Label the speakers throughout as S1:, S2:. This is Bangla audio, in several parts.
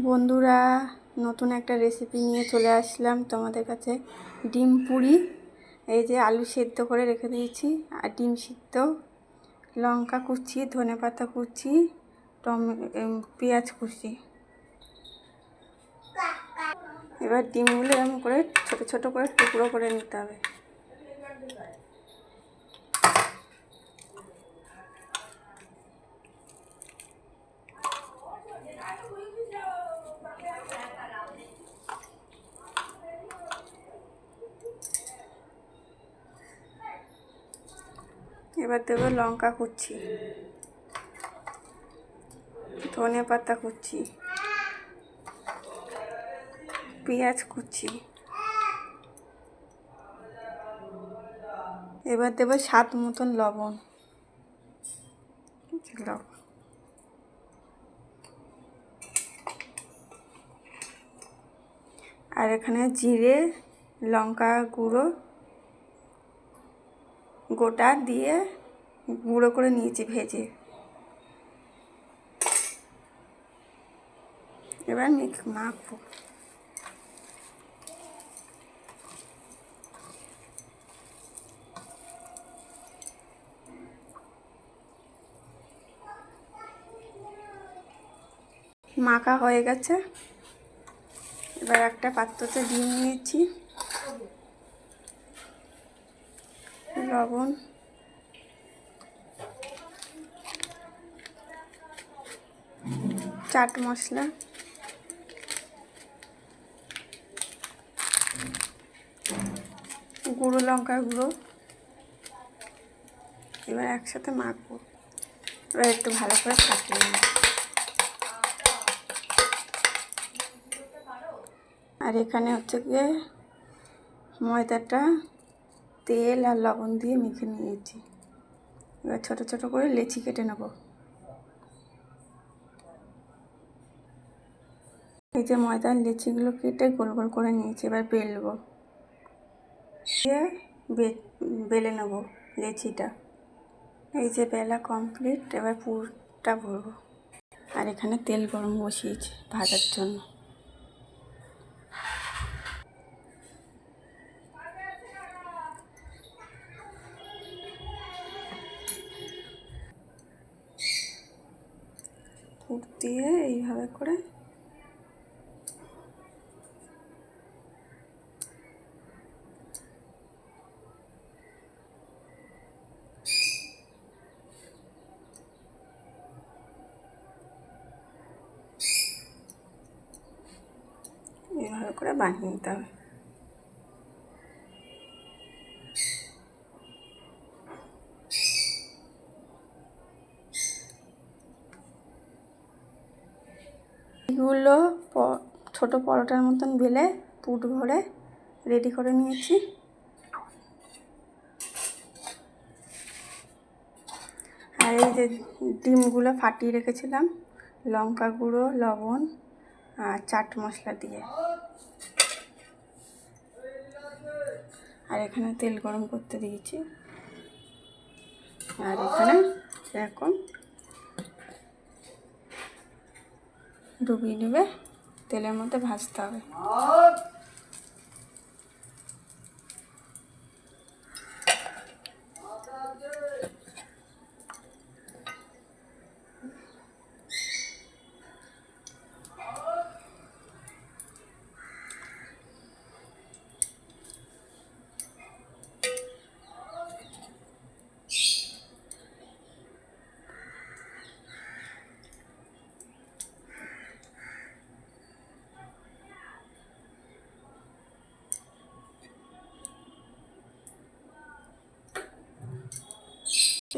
S1: বন্ধুরা, নতুন একটা রেসিপি নিয়ে চলে আসলাম তোমাদের কাছে। ডিম পুরি। এই যে আলু সেদ্ধ করে রেখে দিয়েছি, আর ডিম সিদ্ধ, লঙ্কা কুচি, ধনেপাতা কুচি, পেঁয়াজ কুচি। এবার ডিমগুলো এরকম করে ছোট ছোট করে টুকরো করে নিতে হবে। এবার দেবো লঙ্কা কুচি, ধনেপাতা কুচি, পেঁয়াজ কুচি। এবার দেবো স্বাদ মতন লবণ। আর এখানে জিরে, লঙ্কা গুঁড়ো গোটা দিয়ে গুঁড়ো করে নিয়েছি ভেজে। এবার মাখবো। মাখা হয়ে গেছে। এবার একটা পাত্রতে ডিম নিয়েছি, লবণ, চাট মশলা, গুঁড়ো লঙ্কার গুঁড়ো। এবার একসাথে মাখবো। এবার একটু ভালো করে ফাটিয়ে নেব। আর এখানে হচ্ছে গিয়ে ময়দাটা তেল আর লবণ দিয়ে মেখে নিয়েছি। এবার ছোট ছোট করে লেচি কেটে নেব। এই যে ময়দার লেচিগুলো কেটে গোল গোল করে নিয়েছি। এবার বেলবো, বেলে নেব লেচিটা। এই যে বেলা কমপ্লিট। এবার পুরটা ভরবো। আর এখানে তেল গরম বসিয়েছি ভাজার জন্য। পুর দিয়ে এইভাবে করে বানিয়ে নিতে হবে। এগুলো ছোট পরোটার মতন বেলে পুর ভরে রেডি করে নিয়েছি। আর এই যে ডিমগুলো ফাটিয়ে রেখেছিলাম লঙ্কা গুঁড়ো, লবণ আর চাট মশলা দিয়ে। আর এখানে তেল গরম করতে দিয়েছি। আর এখানে এরকম ডুবিয়ে নেবে, তেলের মধ্যে ভাজতে হবে।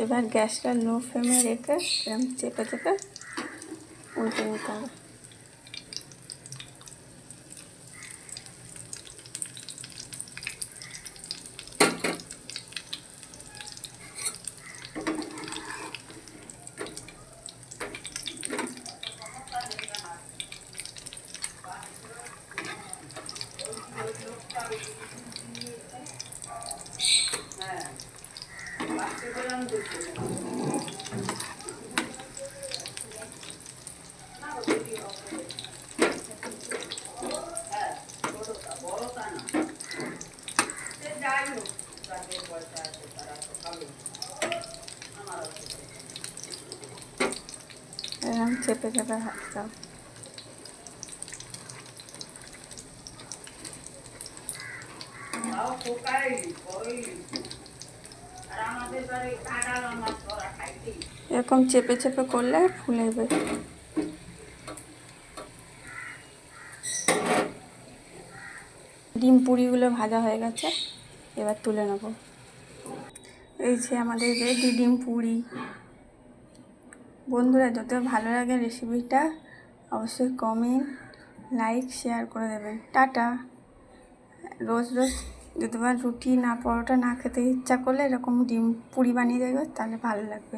S1: এবার গ্যাসটা লো ফ্লেমে রেখে এরকম চেপে চেপে উল্টে নিতে হবে। চেপে চেপে ভাজতে হবে। এরকম চেপে চেপে করলে ফুলেবে। ডিম পুরিগুলো ভাজা হয়ে গেছে, এবার তুলে নেব। এই যে আমাদের রেডি ডিম পুরি। বন্ধুরা, যদি ভালো লাগে রেসিপিটা অবশ্যই কমেন্ট, লাইক, শেয়ার করে দেবেন। টাটা। রোজ রোজ যদি রুটি না পরোটা না খেতে ইচ্ছা করলে এরকম ডিম পুরি বানিয়ে দেবে, তাহলে ভালো লাগবে।